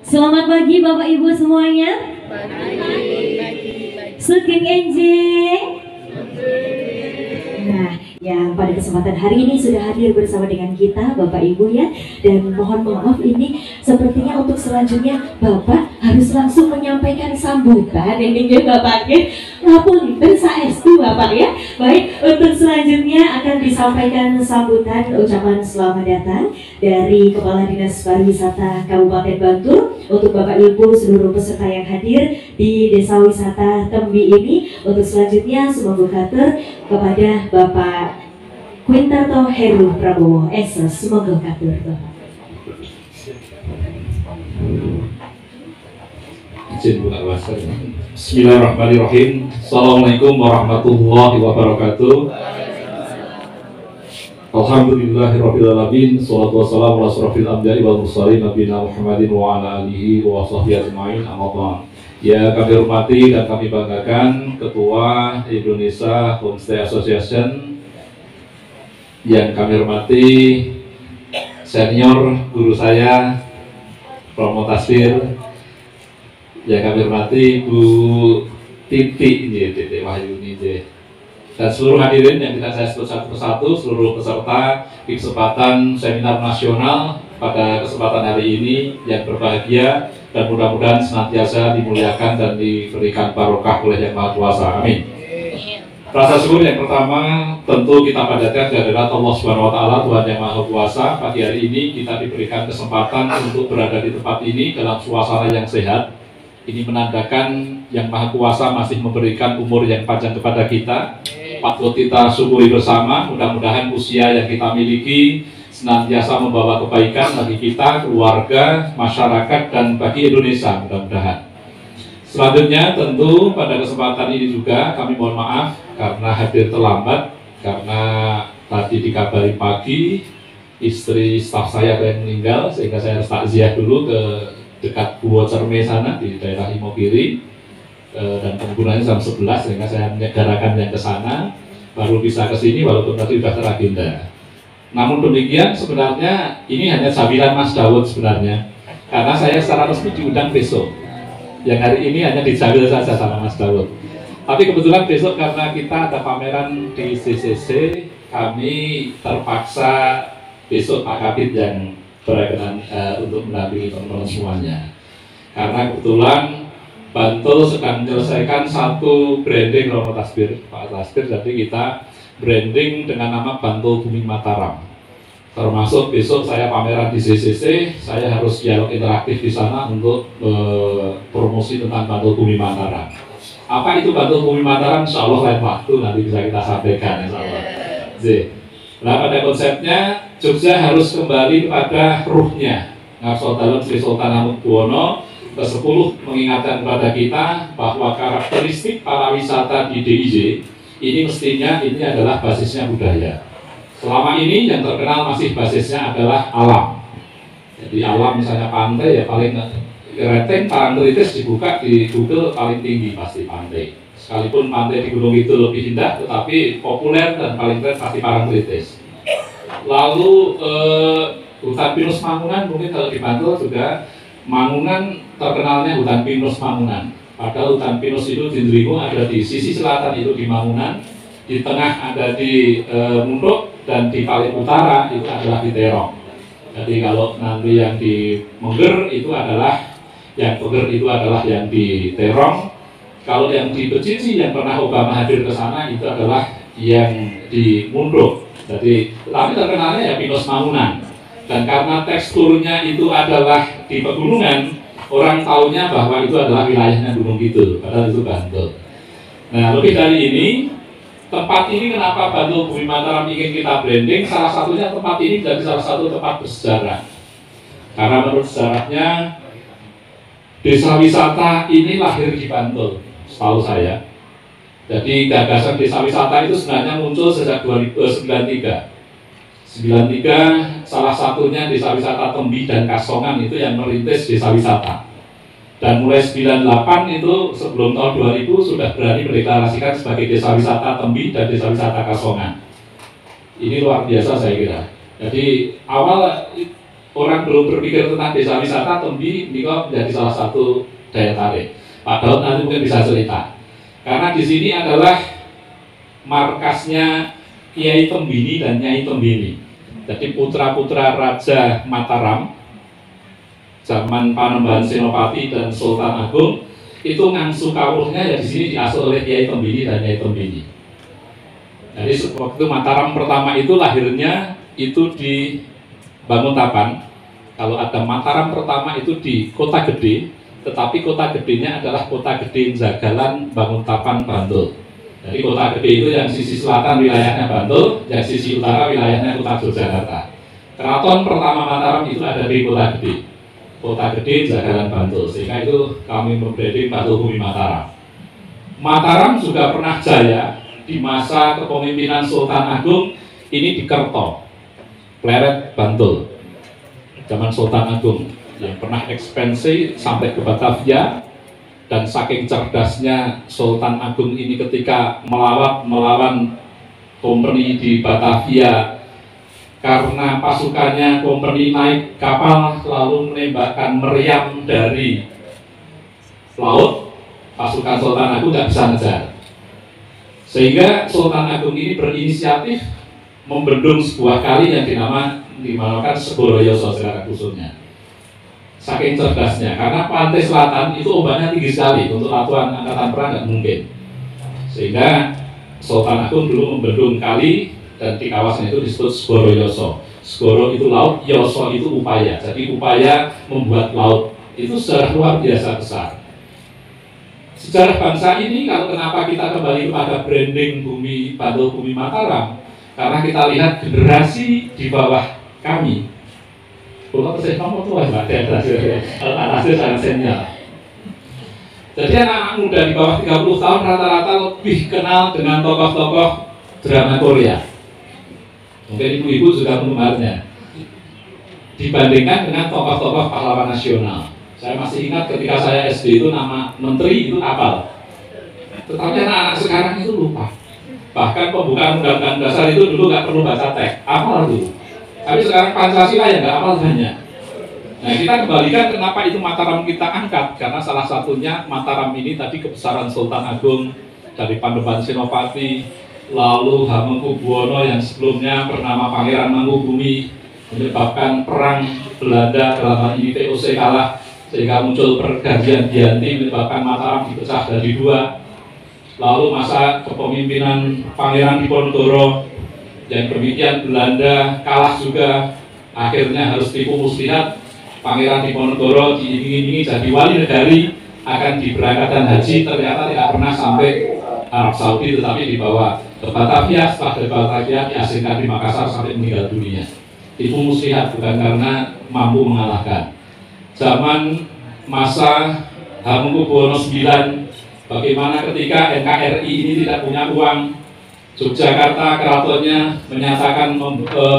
Selamat pagi Bapak Ibu semuanya. Sugeng enjing. Nah, yang pada kesempatan hari ini sudah hadir bersama dengan kita Bapak Ibu ya. Dan mohon maaf ini sepertinya untuk selanjutnya Bapak harus langsung menyampaikan sambutan. Ini Bapak ya. Ngapunten saestu Bapak ya. Baik, untuk selanjutnya akan disampaikan sambutan ucapan selamat datang dari Kepala Dinas Pariwisata Kabupaten Bantul untuk Bapak Ibu seluruh peserta yang hadir di Desa Wisata Tembi ini. Untuk selanjutnya semoga katur kepada Bapak Quintarto Heru Prabowo SS. Semoga katur Bapak. Izin buka puasa. Bismillahirrahmanirrahim. Assalamualaikum warahmatullahi wabarakatuh. Alhamdulillahirrahmanirrahim. Salatu wassalamu ala asrofil anbiya'i wal mursalin nabiyina Muhammadin wa ala alihi wa sahbihi ajma'in. Amma ba'd. Ya, kami hormati dan kami banggakan Ketua Indonesia Homestay Association, yang kami hormati senior guru saya Romo Tasfir, yang kami hormati Bu Titi Wahyuni, dan seluruh hadirin yang tidak saya sebut satu persatu, seluruh peserta di kesempatan seminar nasional pada kesempatan hari ini yang berbahagia, dan mudah-mudahan senantiasa dimuliakan dan diberikan barokah oleh Yang Maha Kuasa. Amin. Rasa syukur yang pertama tentu kita panjatkan kehadirat Allah Subhanahu wa taala, Tuhan Yang Maha Kuasa. Pagi hari ini kita diberikan kesempatan untuk berada di tempat ini dalam suasana yang sehat. Ini menandakan Yang Maha Kuasa masih memberikan umur yang panjang kepada kita. Patut kita syukuri bersama. Mudah-mudahan usia yang kita miliki senantiasa membawa kebaikan bagi kita, keluarga, masyarakat, dan bagi Indonesia, mudah-mudahan. Selanjutnya tentu pada kesempatan ini juga kami mohon maaf karena hadir terlambat, karena tadi dikabari pagi istri staf saya yang meninggal, sehingga saya harus takziah dulu ke dekat Pulau Cerme sana di daerah Imogiri, dan penggunaannya jam 11, sehingga saya menyegerakan yang ke sana baru bisa ke sini walaupun tadi sudah teragenda. Namun demikian sebenarnya ini hanya jaminan Mas Daud sebenarnya, karena saya secara resmi diundang besok. Yang hari ini hanya dijamin saja sama Mas Daud. Tapi kebetulan besok karena kita ada pameran di CCC, kami terpaksa besok Pak Kabid yang berkenan untuk mendampingi teman-teman semuanya. Karena kebetulan Bantul sedang menyelesaikan satu branding Romo Tasbir, Pak Tasbir, jadi kita branding dengan nama Bantul Bumi Mataram. Termasuk besok saya pameran di CCC, saya harus dialog interaktif di sana untuk promosi tentang Bantul Bumi Mataram. Apa itu Bantul Bumi Mataram? Insya Allah lain waktu nanti bisa kita sampaikan. Insya Allah. Nah, pada konsepnya Jogja harus kembali kepada ruhnya. Ngarso Dalem Sri Sultan Hamengkubuwono ke-10 mengingatkan kepada kita bahwa karakteristik para wisata di DIY ini mestinya ini adalah basisnya budaya. Selama ini yang terkenal masih basisnya adalah alam. Jadi alam misalnya pantai ya paling Renteng Parangtritis dibuka di Google paling tinggi pasti pantai. Sekalipun pantai di Gunung itu lebih indah, tetapi populer dan paling keren pasti Parangtritis. Lalu hutan pinus Mangunan mungkin kalau di Bantul juga Mangunan terkenalnya hutan pinus Mangunan. Padahal hutan pinus itu di Ndlingo ada di sisi selatan itu di Mangunan, di tengah ada di Munduk, dan di paling utara itu adalah di Terong. Jadi kalau nanti yang di Mengger itu adalah yang di Terong. Kalau yang di Becinci yang pernah Obama hadir ke sana itu adalah yang di Munduk. Jadi tapi terkenalnya ya pinus Mangunan. Dan karena teksturnya itu adalah di pegunungan, orang taunya bahwa itu adalah wilayahnya Gunung Kidul, padahal itu Bantul. Nah, lebih dari ini, tempat ini kenapa Bantul Bumi Mataram ingin kita branding? Salah satunya tempat ini jadi salah satu tempat bersejarah. Karena menurut sejarahnya, desa wisata ini lahir di Bantul, setahu saya. Jadi gagasan desa wisata itu sebenarnya muncul sejak 1993. 93 salah satunya desa wisata Tembi dan Kasongan itu yang merintis desa wisata. Dan mulai 98 itu sebelum tahun 2000 sudah berani mendeklarasikan sebagai desa wisata Tembi dan desa wisata Kasongan. Ini luar biasa saya kira. Jadi awal orang belum berpikir tentang desa wisata, Tembi ini kok menjadi salah satu daya tarik. Pak Daud nanti mungkin bisa cerita. Karena di sini adalah markasnya Kiai Tembini dan Nyai Tembini. Jadi putra-putra Raja Mataram zaman Panembahan Senopati dan Sultan Agung itu ngangsu kawruhnya ya di sini diasuh oleh Kiai Tembini dan Nyai Tembini. Jadi waktu Mataram pertama itu lahirnya itu di Banguntapan. Kalau ada Mataram pertama itu di Kota Gede, tetapi Kota Gedenya adalah Kota Gede Jagalan Banguntapan Bantul. Jadi Kota Gede itu yang sisi selatan wilayahnya Bantul, yang sisi utara wilayahnya Kota Yogyakarta. Keraton pertama Mataram itu ada di Kota Gede, Kota Gede Jagalan Bantul. Sehingga itu kami membranding Bantul Bumi Mataram. Mataram juga pernah jaya di masa kepemimpinan Sultan Agung ini di Kerto, Pleret Bantul. Zaman Sultan Agung yang pernah ekspansi sampai ke Batavia, dan saking cerdasnya Sultan Agung ini ketika melawan kompeni di Batavia, karena pasukannya kompeni naik kapal lalu menembakkan meriam dari laut, pasukan Sultan Agung nggak bisa ngejar, sehingga Sultan Agung ini berinisiatif membendung sebuah kali yang dinamakan Segoroyoso secara khususnya. Saking cerdasnya, karena pantai selatan itu ombaknya tinggi sekali, untuk aturan angkatan perang nggak mungkin. Sehingga Sultan Agung dulu membendung kali, dan di kawasan itu disebut Segoroyoso. Segoro itu laut, Yoso itu upaya. Jadi upaya membuat laut itu secara luar biasa besar. Sejarah bangsa ini, kalau kenapa kita kembali kepada branding Bumi Bantul Bumi Mataram, karena kita lihat generasi di bawah kami. Kalau saya ngomong tua, Mbak, anak-anak sangat senior. Jadi anak-anak muda di bawah 30 tahun rata-rata lebih kenal dengan tokoh-tokoh drama Korea. Mungkin ibu-ibu juga penggemarnya. Dibandingkan dengan tokoh-tokoh pahlawan nasional. Saya masih ingat ketika saya SD itu nama menteri itu apal. Tetapi anak-anak sekarang itu lupa. Bahkan pembukaan undang-undang dasar itu dulu nggak perlu baca teks, apal dulu. Tapi sekarang Pancasila ya nggak apal banyak. Nah, kita kembalikan kenapa itu Mataram kita angkat, karena salah satunya Mataram ini tadi kebesaran Sultan Agung dari Panembahan Senopati, lalu Hamengkubuwono yang sebelumnya bernama Pangeran Mangkubumi, menyebabkan perang Belanda dalam hal ini VOC kalah, sehingga muncul pergantian Giyanti menyebabkan Mataram dipecah dari dua. Lalu masa kepemimpinan Pangeran Diponegoro yang demikian Belanda kalah juga, akhirnya harus tipu muslihat. Pangeran Diponegoro diiming-imingi jadi wali negari, akan diberangkatkan haji, ternyata tidak pernah sampai Arab Saudi, tetapi dibawa ke Batavia. Setelah dari Batavia diasingkan di Makassar sampai meninggal dunia. Tipu muslihat, bukan karena mampu mengalahkan. Zaman masa Hamengkubuwono IX, bagaimana ketika NKRI ini tidak punya uang, Yogyakarta keratonnya menyatakan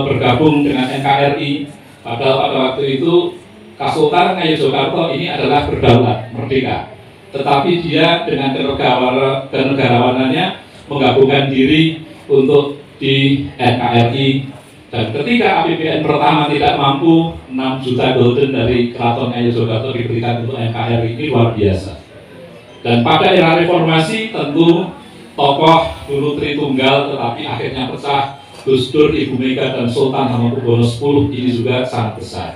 bergabung dengan NKRI. Padahal pada waktu itu Kasultanan Ngayogyakarta ini adalah berdaulat, merdeka. Tetapi dia dengan kenegarawanannya menggabungkan diri untuk di NKRI. Dan ketika APBN pertama tidak mampu, 6 juta golden dari Keraton Ngayogyakarta diberikan untuk NKRI, ini luar biasa. Dan pada era reformasi tentu tokoh dulu Tritunggal, tetapi akhirnya pecah. Gus Dur, Ibu Mega, dan Sultan Hamengkubuwono X ini juga sangat besar.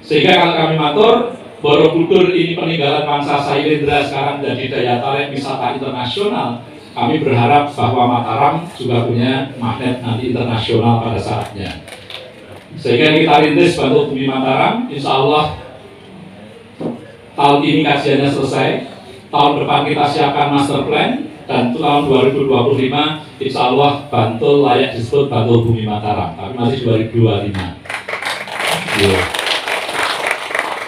Sehingga kalau kami matur, Borobudur ini peninggalan bangsa Sailendra sekarang menjadi daya tarik wisata internasional. Kami berharap bahwa Mataram juga punya magnet nanti internasional pada saatnya. Sehingga kita rintis Bantul Bumi Mataram, insya Allah tahun ini kajiannya selesai. Tahun depan kita siapkan master plan, dan tahun 2025 insya Allah Bantul layak disebut Bantul Bumi Mataram, tapi masih 2025. Yeah.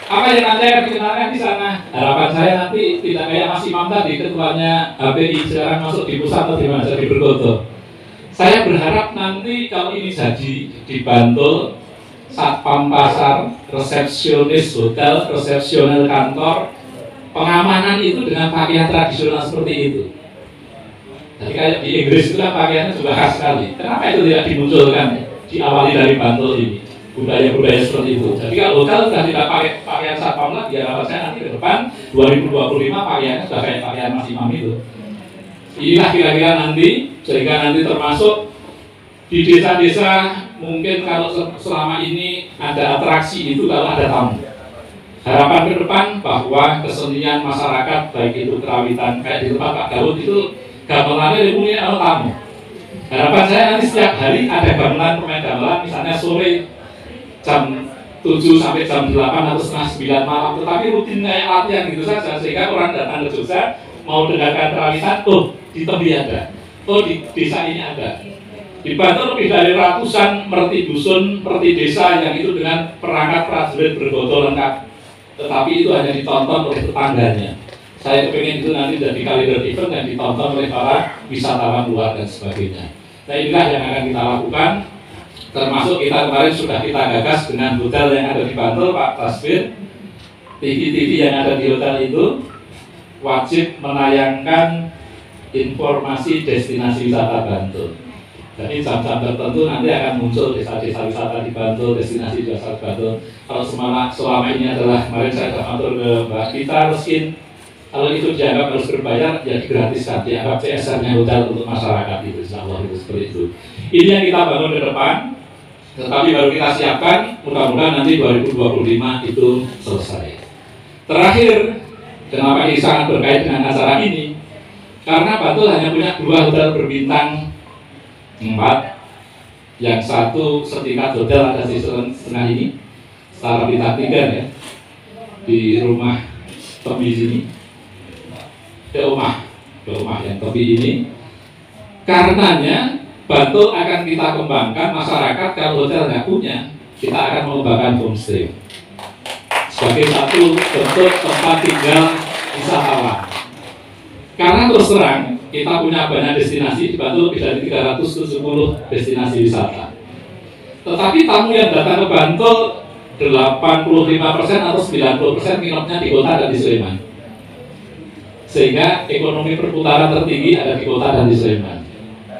Apa yang nanti akan dikenalkan di sana? Harapan saya nanti tidak kayak Mas Imam tadi, ketuanya HPI sekarang masuk di pusat atau di mana, jadi bergoto. Saya berharap nanti kalau ini jadi di Bantul, satpam pasar, resepsionis hotel, resepsional kantor, pengamanan itu dengan pakaian tradisional seperti itu. Jadi kayak di Inggris itu kan pakaiannya juga khas sekali. Kenapa itu tidak dimunculkan, diawali dari Bantul ini? budaya-budaya seperti itu. Jadi kalau hotel sudah tidak pakai pakaian satpam lagi, harapan saya nanti ke depan 2025 pakaiannya sudah kayak pakaian Mas Imam itu. Inilah kira-kira nanti, sehingga nanti termasuk di desa-desa mungkin kalau selama ini ada atraksi itu kalau ada tamu. Harapan ke depan bahwa kesenian masyarakat baik itu kerawitan kayak di tempat Pak Daud itu gamelannya punya tamu. Harapan saya nanti setiap hari ada gamelan pemain gamelan, misalnya sore jam 7 sampai jam 8 atau setengah 9 malam, tetapi rutin kayak latihan gitu saja, sehingga orang datang ke Jogja mau dengarkan kerawitan, oh di Tembi ada, oh di desa ini ada. Di Bantul lebih dari ratusan merti dusun, merti desa yang itu dengan perangkat prajurit bergotol lengkap, tetapi itu hanya ditonton oleh tetangganya. Saya ingin itu nanti jadi kalender event yang ditonton oleh para wisatawan luar dan sebagainya. Nah inilah yang akan kita lakukan, termasuk kita kemarin sudah kita gagas dengan hotel yang ada di Bantul, Pak Tasbir. TV-TV yang ada di hotel itu wajib menayangkan informasi destinasi wisata Bantul. Jadi jam-jam tertentu nanti akan muncul desa-desa wisata di Bantul, destinasi wisata Bantul. Kalau selama ini adalah, kemarin saya sudah atur ke Mbak Kita Reskin, kalau itu dianggap harus berbayar, ya digratiskan, dianggap CSR-nya hotel untuk masyarakat itu, insya Allah itu seperti itu. Ini yang kita bangun ke depan, tetapi baru kita siapkan, mudah-mudahan nanti 2025 itu selesai. Terakhir, kenapa ini sangat berkait dengan acara ini? Karena Bantul hanya punya 2 hotel berbintang 4, yang satu setingkat hotel ada di setengah ini, setara bintang 3 ya, di rumah Tembi sini, ke rumah yang Tembi ini. Karenanya Bantul akan kita kembangkan, masyarakat kalau hotel nggak punya, kita akan mengembangkan homestay sebagai satu bentuk tempat tinggal wisatawan. Karena terus terang kita punya banyak destinasi, di Bantul lebih dari 370 destinasi wisata. Tetapi tamu yang datang ke Bantul 85% atau 90% minatnya di kota dan di Sleman. Sehingga ekonomi perputaran tertinggi ada di kota dan di Sleman.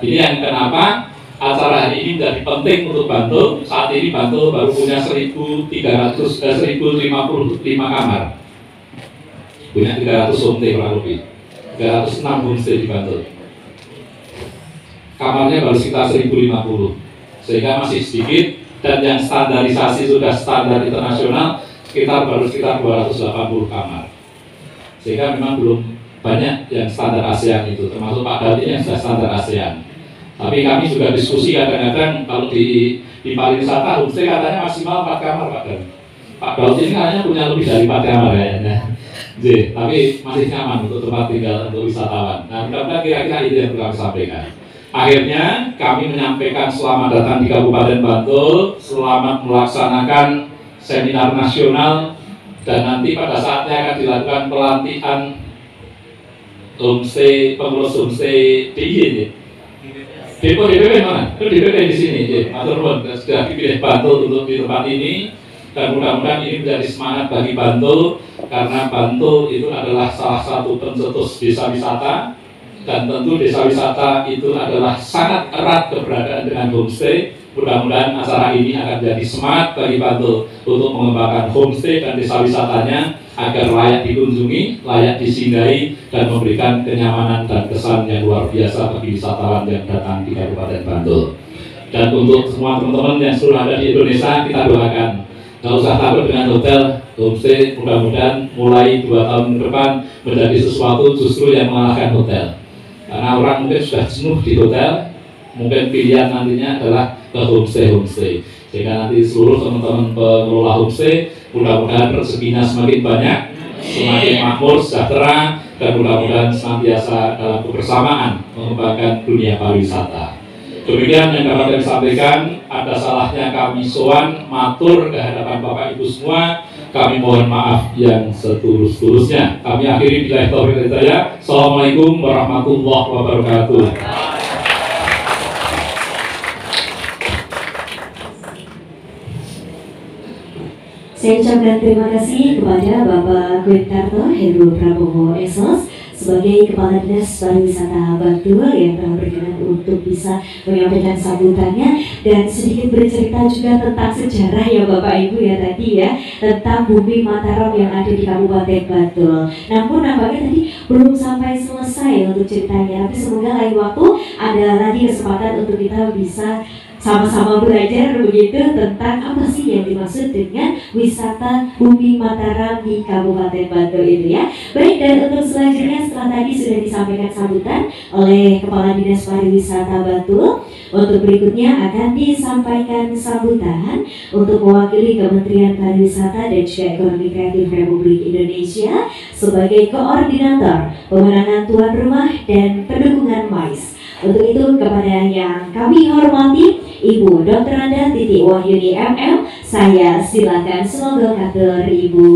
Ini yang kenapa acara hari ini menjadi penting untuk Bantul. Saat ini Bantul baru punya 1055 kamar. Punya 300 homestay kurang lebih. 306 homestay di Bantul. Kamarnya baru sekitar 1050, sehingga masih sedikit, dan yang standarisasi sudah standar internasional baru sekitar 280 kamar. Sehingga memang belum banyak yang standar ASEAN itu, termasuk Pak Daud yang sudah standar ASEAN. Tapi kami juga diskusi kadang-kadang kalau di pariwisata homestay katanya maksimal 4 kamar Pak Daud. Pak Daud ini katanya punya lebih dari 4 kamar kayaknya. Tapi masih nyaman untuk tempat tinggal untuk wisatawan. Nah, mudah-mudahan kira-kira itu yang kami sampaikan. Akhirnya kami menyampaikan selamat datang di Kabupaten Bantul, selamat melaksanakan seminar nasional, dan nanti pada saatnya akan dilakukan pelantikan homestay, pengurus homestay DIY ini. DPP mana? Itu DPP di sini. Matur nuwun, sudah dipilih Bantul untuk di tempat ini. Dan mudah-mudahan ini menjadi semangat bagi Bantul, karena Bantul itu adalah salah satu pencetus desa wisata, dan tentu desa wisata itu adalah sangat erat keberadaan dengan homestay. Mudah-mudahan acara ini akan jadi semangat bagi Bantul untuk mengembangkan homestay dan desa wisatanya agar layak dikunjungi, layak disinggahi, dan memberikan kenyamanan dan kesan yang luar biasa bagi wisatawan yang datang di Kabupaten Bantul. Dan untuk semua teman-teman yang sudah ada di Indonesia, kita doakan. Nggak usah takut dengan hotel, homestay, mudah-mudahan mulai 2 tahun ke depan menjadi sesuatu justru yang mengalahkan hotel. Karena orang mungkin sudah jenuh di hotel, mungkin pilihan nantinya adalah ke homestay. Sehingga nanti seluruh teman-teman pengelola homestay, mudah-mudahan rezekinya semakin banyak, semakin makmur, sejahtera, dan mudah-mudahan senantiasa dalam kebersamaan mengembangkan dunia pariwisata. Demikian yang dapat kami sampaikan. Ada salahnya kami sowan matur ke hadapan Bapak Ibu semua. Kami mohon maaf yang setulus-tulusnya. Kami akhiri billahi taufiq wal hidayah. Assalamualaikum warahmatullahi wabarakatuh. Saya ucapkan terima kasih kepada Bapak Gwentarto Heru Prabowo Esos sebagai Kepala Dinas Pariwisata Bantul yang telah berkenan untuk bisa menyampaikan sambutannya dan sedikit bercerita juga tentang sejarah ya Bapak Ibu ya tadi ya, tentang bumi Mataram yang ada di Kabupaten Bantul. Namun nampaknya tadi belum sampai selesai untuk ceritanya, tapi semoga lain waktu ada lagi kesempatan untuk kita bisa sama-sama belajar begitu tentang apa sih yang dimaksud dengan wisata bumi Mataram di Kabupaten Bantul itu ya. Baik, dan untuk selanjutnya setelah tadi sudah disampaikan sambutan oleh Kepala Dinas Pariwisata Bantul, untuk berikutnya akan disampaikan sambutan untuk mewakili Kementerian Pariwisata dan juga Ekonomi Kreatif Republik Indonesia sebagai koordinator pemenangan tuan rumah dan pendukungan MICE. Untuk itu kepada yang kami hormati Ibu Dr. Anda Titi Wahyuni MM, saya silakan semoga katur Ibu.